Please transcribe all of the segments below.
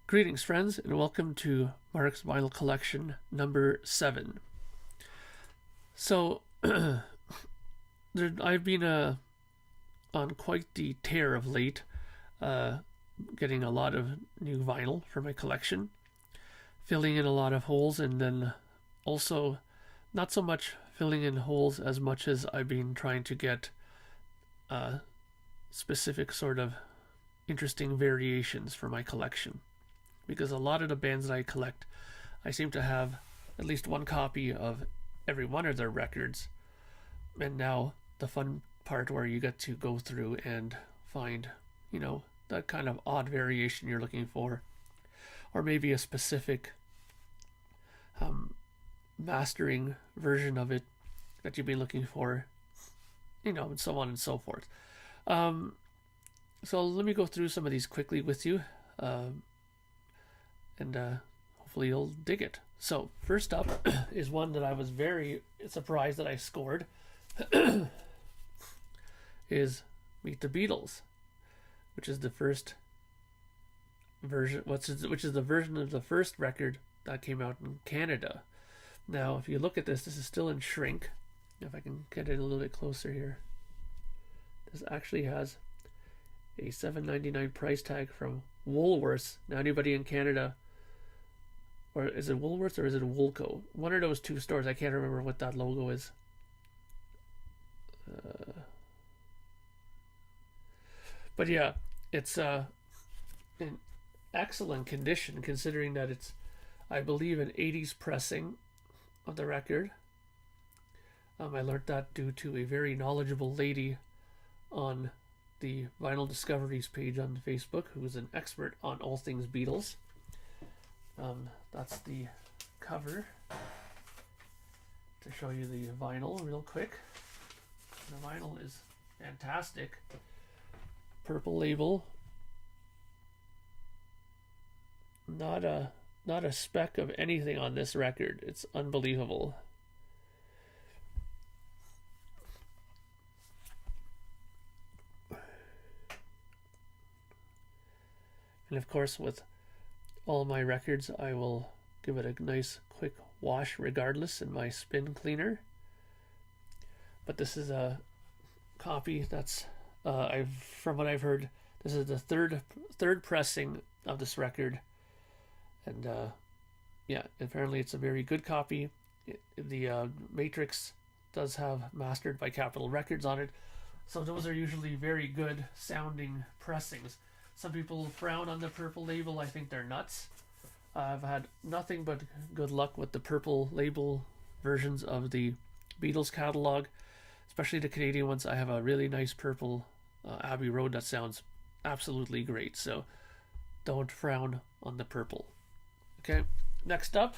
Greetings, friends, and welcome to Mark's Vinyl Collection number 7. So, I've been on quite the tear of late, getting a lot of new vinyl for my collection, filling in a lot of holes, and then also not so much filling in holes as much as I've been trying to get specific sort of interesting variations for my collection. Because a lot of the bands that I collect, I seem to have at least one copy of every one of their records. And now the fun part where you get to go through and find, that kind of odd variation you're looking for. Or maybe a specific mastering version of it that you've been looking for, and so on and so forth. So let me go through some of these quickly with you. And hopefully you'll dig it. So first up is one that I was very surprised that I scored. Is Meet the Beatles, which is the first version. Which is the version of the first record that came out in Canada. Now, if you look at this is still in shrink. If I can get it a little bit closer here, this actually has a $7.99 price tag from Woolworths. Now, anybody in Canada, or is it Woolworths or is it Woolco? One of those two stores. I can't remember what that logo is. But yeah, it's in excellent condition considering that it's, I believe, an 80s pressing of the record. I learned that due to a very knowledgeable lady on the Vinyl Discoveries page on Facebook, who is an expert on all things Beatles. That's the cover. To show you the vinyl real quick. The vinyl is fantastic. Purple label. Not a speck of anything on this record. It's unbelievable. And of course, with all my records, I will give it a nice quick wash regardless in my spin cleaner. But this is a copy that's from what I've heard, this is the third pressing of this record, and apparently it's a very good copy. The Matrix does have Mastered by Capitol Records on it, so those are usually very good sounding pressings. Some people frown on the purple label. I think they're nuts. I've had nothing but good luck with the purple label versions of the Beatles catalog, especially the Canadian ones. I have a really nice purple Abbey Road that sounds absolutely great, so don't frown on the purple. Okay, next up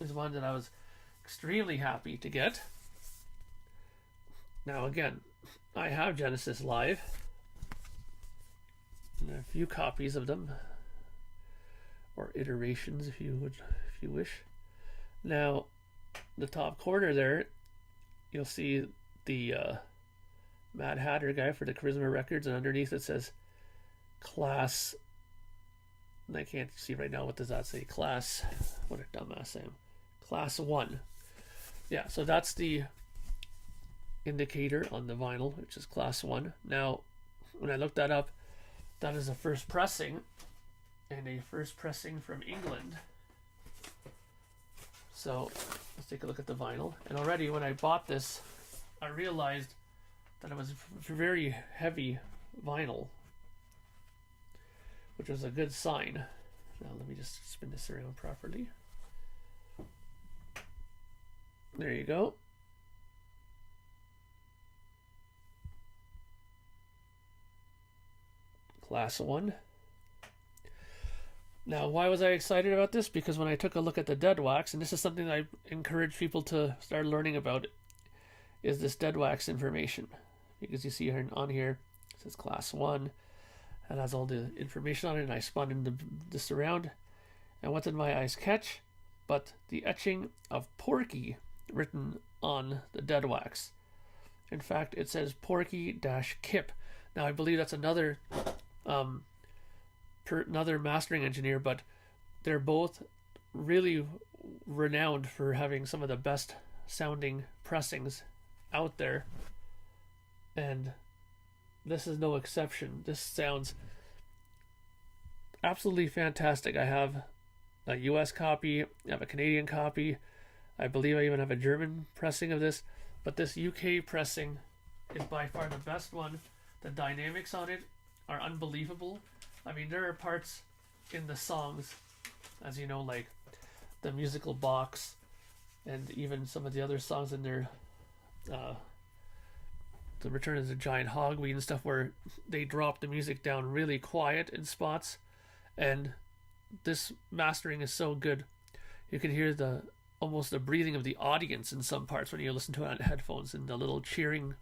is one that I was extremely happy to get. Now again, I have Genesis Live, and a few copies of them, or iterations if you wish. Now, the top corner there, you'll see the Mad Hatter guy for the Charisma Records, and underneath it says Class, and I can't see right now, what does that say? Class, what a dumbass I am. Class 1. Yeah, so that's the indicator on the vinyl, which is Class 1. Now, when I looked that up, that is a first pressing, and a first pressing from England. So let's take a look at the vinyl. And already when I bought this, I realized that it was very heavy vinyl, which was a good sign. Now let me just spin this around properly. There you go. Class 1. Now, why was I excited about this? Because when I took a look at the dead wax, and this is something that I encourage people to start learning about, is this dead wax information. Because you see here on here, it says Class 1. It has all the information on it, and I spun this around. And what did my eyes catch? But the etching of Porky written on the dead wax. In fact, it says Porky-Kip. Now, I believe that's another another mastering engineer, but they're both really renowned for having some of the best sounding pressings out there, and this is no exception. This sounds absolutely fantastic. I have a US copy, I have a Canadian copy, I believe I even have a German pressing of this, but this UK pressing is by far the best one. The dynamics on it are unbelievable. I mean, there are parts in the songs, as you know, like the musical box, and even some of the other songs in there, the Return of the Giant Hogweed and stuff, where they drop the music down really quiet in spots, and this mastering is so good. You can hear almost the breathing of the audience in some parts when you listen to it on headphones, and the little cheering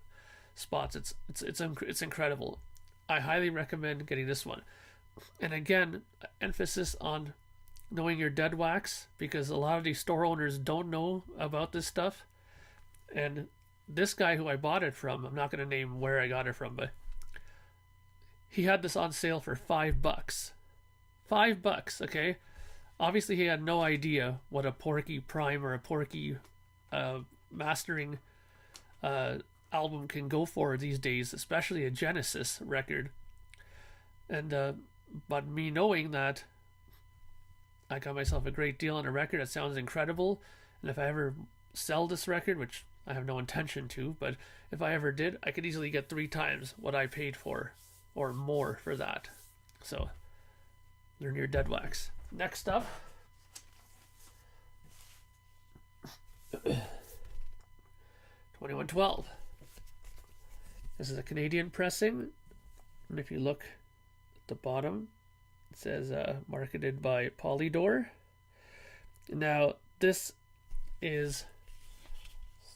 spots. It's incredible. I highly recommend getting this one. And again, emphasis on knowing your dead wax, because a lot of these store owners don't know about this stuff. And this guy who I bought it from, I'm not going to name where I got it from, but he had this on sale for $5. $5, okay? Obviously, he had no idea what a Porky Prime or a Porky mastering album can go for these days, especially a Genesis record. And but me knowing that, I got myself a great deal on a record that sounds incredible, and if I ever sell this record, which I have no intention to, but if I ever did, I could easily get 3 times what I paid for, or more for that. So, learn your dead wax. Next up, $2112. This is a Canadian pressing, and if you look at the bottom, it says marketed by Polydor. Now, this is,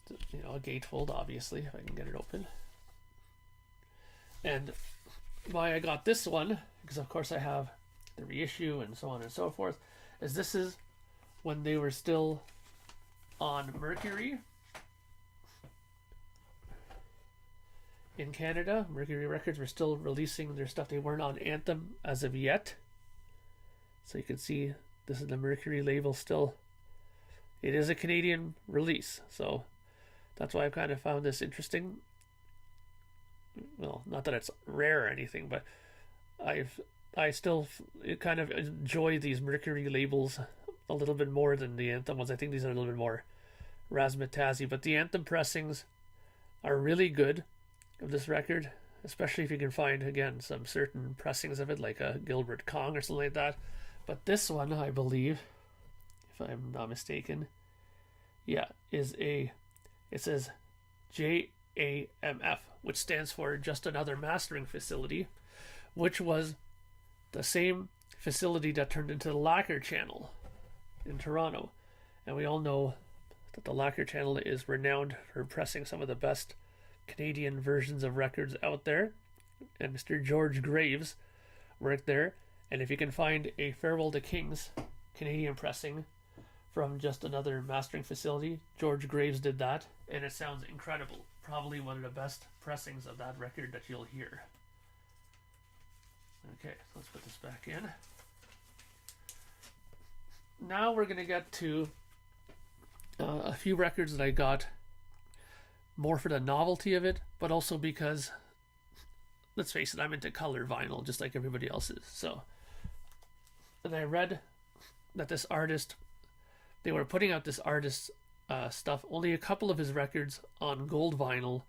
a gatefold, obviously, if I can get it open. And why I got this one, because of course I have the reissue and so on and so forth, is this is when they were still on Mercury in Canada. Mercury Records were still releasing their stuff. They weren't on Anthem as of yet. So you can see this is the Mercury label still. It is a Canadian release, so that's why I've kind of found this interesting. Well, not that it's rare or anything, but I still kind of enjoy these Mercury labels a little bit more than the Anthem ones. I think these are a little bit more razzmatazzy, but the Anthem pressings are really good of this record, especially if you can find, again, some certain pressings of it, like a Gilbert Kong or something like that. But this one, I believe, if I'm not mistaken, it says JAMF, which stands for Just Another Mastering Facility, which was the same facility that turned into the Lacquer Channel in Toronto. And we all know that the Lacquer Channel is renowned for pressing some of the best Canadian versions of records out there. And Mr. George Graves worked there. And if you can find a Farewell to Kings Canadian pressing from Just Another Mastering Facility, George Graves did that, and it sounds incredible. Probably one of the best pressings of that record that you'll hear. Okay, so let's put this back in. Now we're going to get to a few records that I got more for the novelty of it, but also because, let's face it, I'm into color vinyl just like everybody else is. So, and I read that this artist, they were putting out this artist's stuff, only a couple of his records on gold vinyl,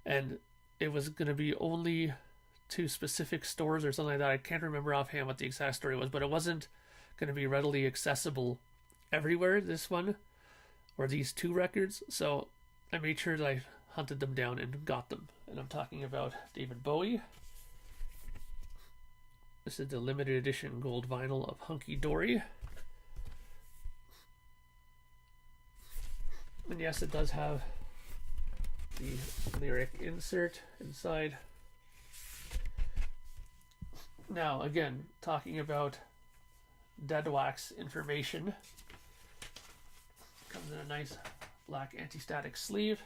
and it was going to be only to specific stores or something like that. I can't remember offhand what the exact story was, but it wasn't going to be readily accessible everywhere, this one, or these 2 records. So I made sure that I hunted them down and got them. And I'm talking about David Bowie. This is the limited edition gold vinyl of Hunky Dory. And yes, it does have the lyric insert inside. Now, again, talking about dead wax information. Comes in a nice black anti-static sleeve.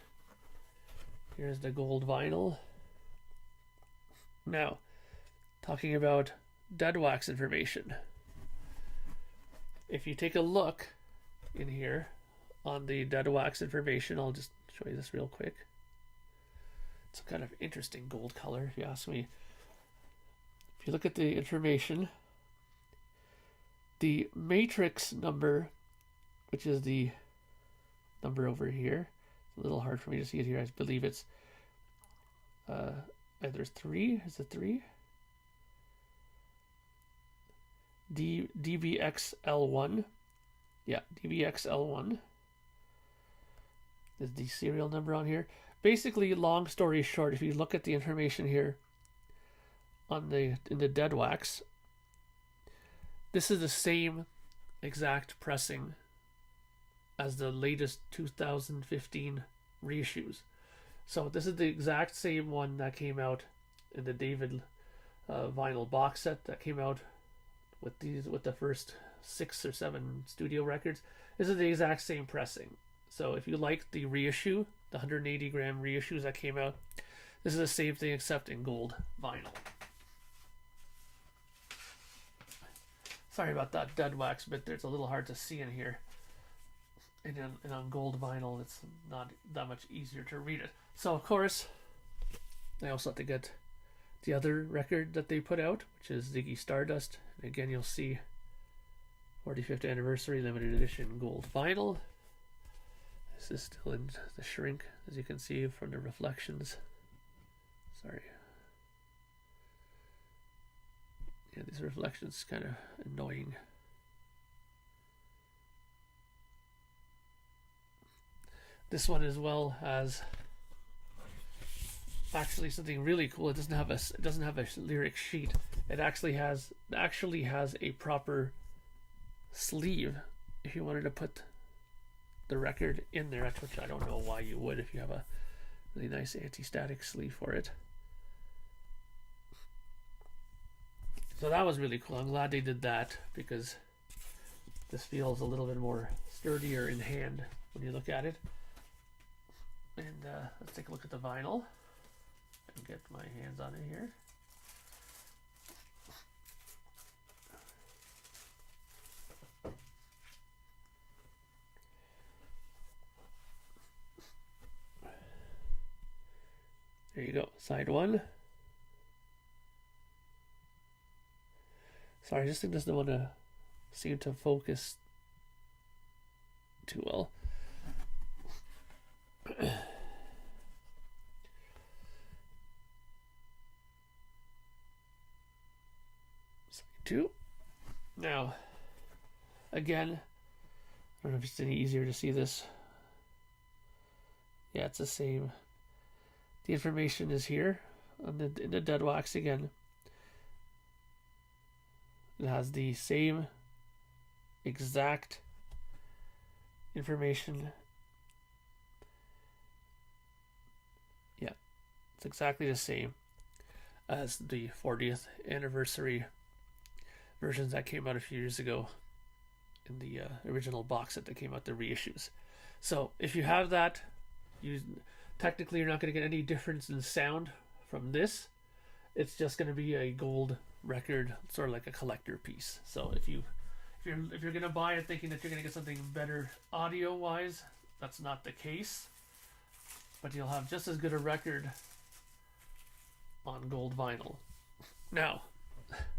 Here's the gold vinyl. Now, talking about dead wax information. If you take a look in here on the dead wax information, I'll just show you this real quick. It's a kind of interesting gold color, if you ask me. If you look at the information, the matrix number, which is the number over here, it's a little hard for me to see it here. I believe it's either 3. Is it 3? DBXL1. Yeah, DBXL1 is the serial number on here. Basically, long story short, if you look at the information here on in the dead wax, this is the same exact pressing as the latest 2015 reissues. So this is the exact same one that came out in the David vinyl box set that came out with the first 6 or 7 studio records. This is the exact same pressing. So if you like the reissue, the 180 gram reissues that came out, this is the same thing except in gold vinyl. Sorry about that dead wax bit there. It's a little hard to see in here. And on gold vinyl, it's not that much easier to read it. So, of course, I also have to get the other record that they put out, which is Nicki Stardust. And again, you'll see 45th anniversary limited edition gold vinyl. This is still in the shrink, as you can see from the reflections. Sorry. Yeah, these reflections kind of annoying. This one as well has actually something really cool. It doesn't have a lyric sheet. It actually has a proper sleeve if you wanted to put the record in there, which I don't know why you would if you have a really nice anti-static sleeve for it. So that was really cool. I'm glad they did that because this feels a little bit more sturdier in hand when you look at it. And let's take a look at the vinyl and get my hands on it here. There you go, side 1. Sorry, I just think this doesn't want to seem to focus too well. Side 2. Now, again, I don't know if it's any easier to see this. Yeah, it's the same. The information is here in the dead wax again. It has the same exact information. Yeah, it's exactly the same as the 40th anniversary versions that came out a few years ago in the original box set that came out, the reissues. So if you have that, technically you're not going to get any difference in sound from this. It's just going to be a gold record, sort of like a collector piece. So if you're going to buy it thinking that you're going to get something better audio wise, that's not the case. But you'll have just as good a record on gold vinyl. Now,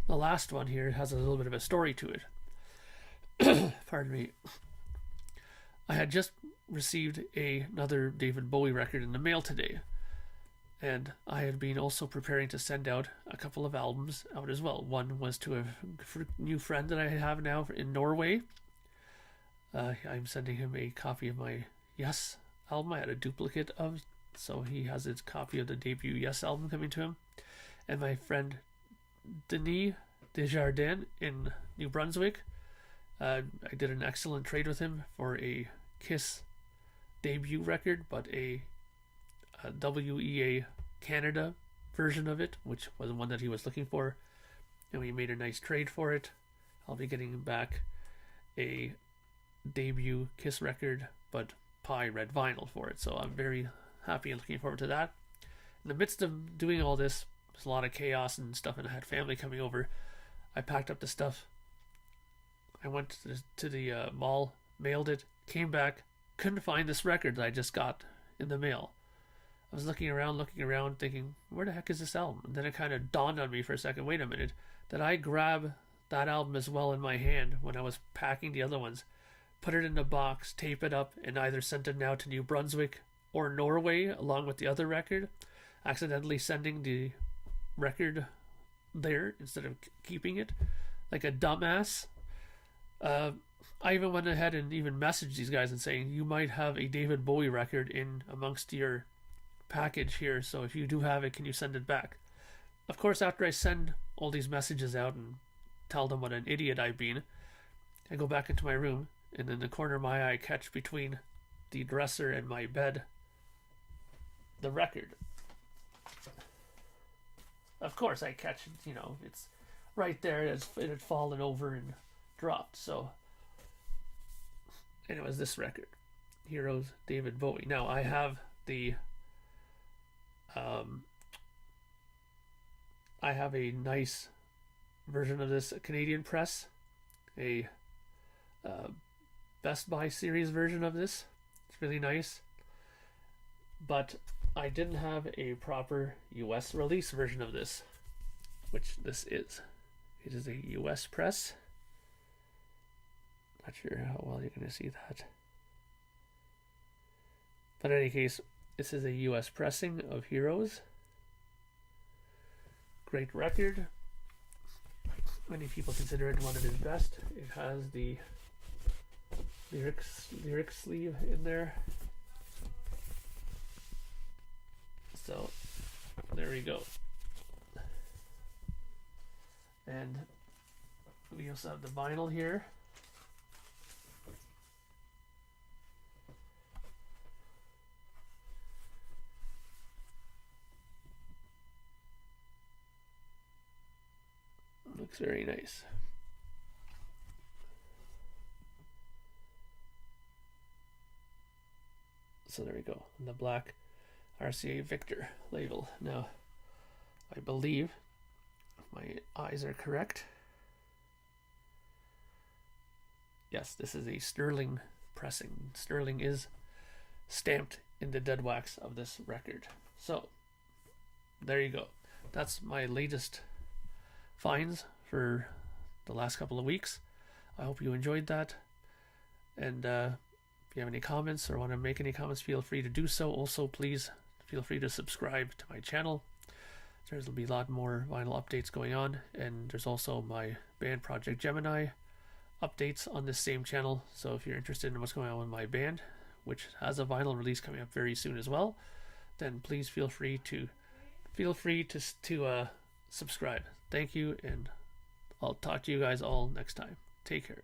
the last one here has a little bit of a story to it. Pardon me. I had just received another David Bowie record in the mail today. And I had been also preparing to send out a couple of albums out as well. One was to a new friend that I have now in Norway. I'm sending him a copy of my Yes album. I had a duplicate of, so he has his copy of the debut Yes album coming to him. And my friend Denis Desjardins in New Brunswick. I did an excellent trade with him for a Kiss debut record, but a WEA Canada version of it, which was the one that he was looking for, and we made a nice trade for it. I'll be getting back a debut Kiss record, but pie red vinyl for it, so I'm very happy and looking forward to that. In the midst of doing all this, there's a lot of chaos and stuff, and I had family coming over. I packed up the stuff. I went to the mall, mailed it, came back, couldn't find this record that I just got in the mail. I was looking around, thinking, where the heck is this album? And then it kind of dawned on me for a second, wait a minute, did I grab that album as well in my hand when I was packing the other ones, put it in a box, tape it up, and either sent it now to New Brunswick or Norway along with the other record, accidentally sending the record there instead of keeping it like a dumbass. I even went ahead and even messaged these guys and saying, you might have a David Bowie record in amongst your package here, so if you do have it, can you send it back? Of course, after I send all these messages out and tell them what an idiot I've been, I go back into my room, and in the corner of my eye, I catch between the dresser and my bed the record. Of course, I catch it, you know, it's right there. It had fallen over and dropped. So, and it was this record, Heroes, David Bowie. Now I have the, I have a nice version of this Canadian press, a Best Buy series version of this. It's really nice, but I didn't have a proper US release version of this, which this is. It is a US press. Not sure how well you're going to see that. But in any case, this is a US pressing of Heroes. Great record. Many people consider it one of his best. It has the lyric sleeve in there. So there we go. And we also have the vinyl here. Looks very nice. So there we go. And the black RCA Victor label. Now, I believe, if my eyes are correct, yes, this is a sterling pressing. Sterling is stamped in the dead wax of this record. So, there you go. That's my latest finds for the last couple of weeks. I hope you enjoyed that. And if you have any comments or want to make any comments, feel free to do so. Also, please feel free to subscribe to my channel. There'll be a lot more vinyl updates going on, and there's also my band Projekt Gemineye updates on this same channel. So if you're interested in what's going on with my band, which has a vinyl release coming up very soon as well, then please feel free to subscribe. Thank you, and I'll talk to you guys all next time. Take care.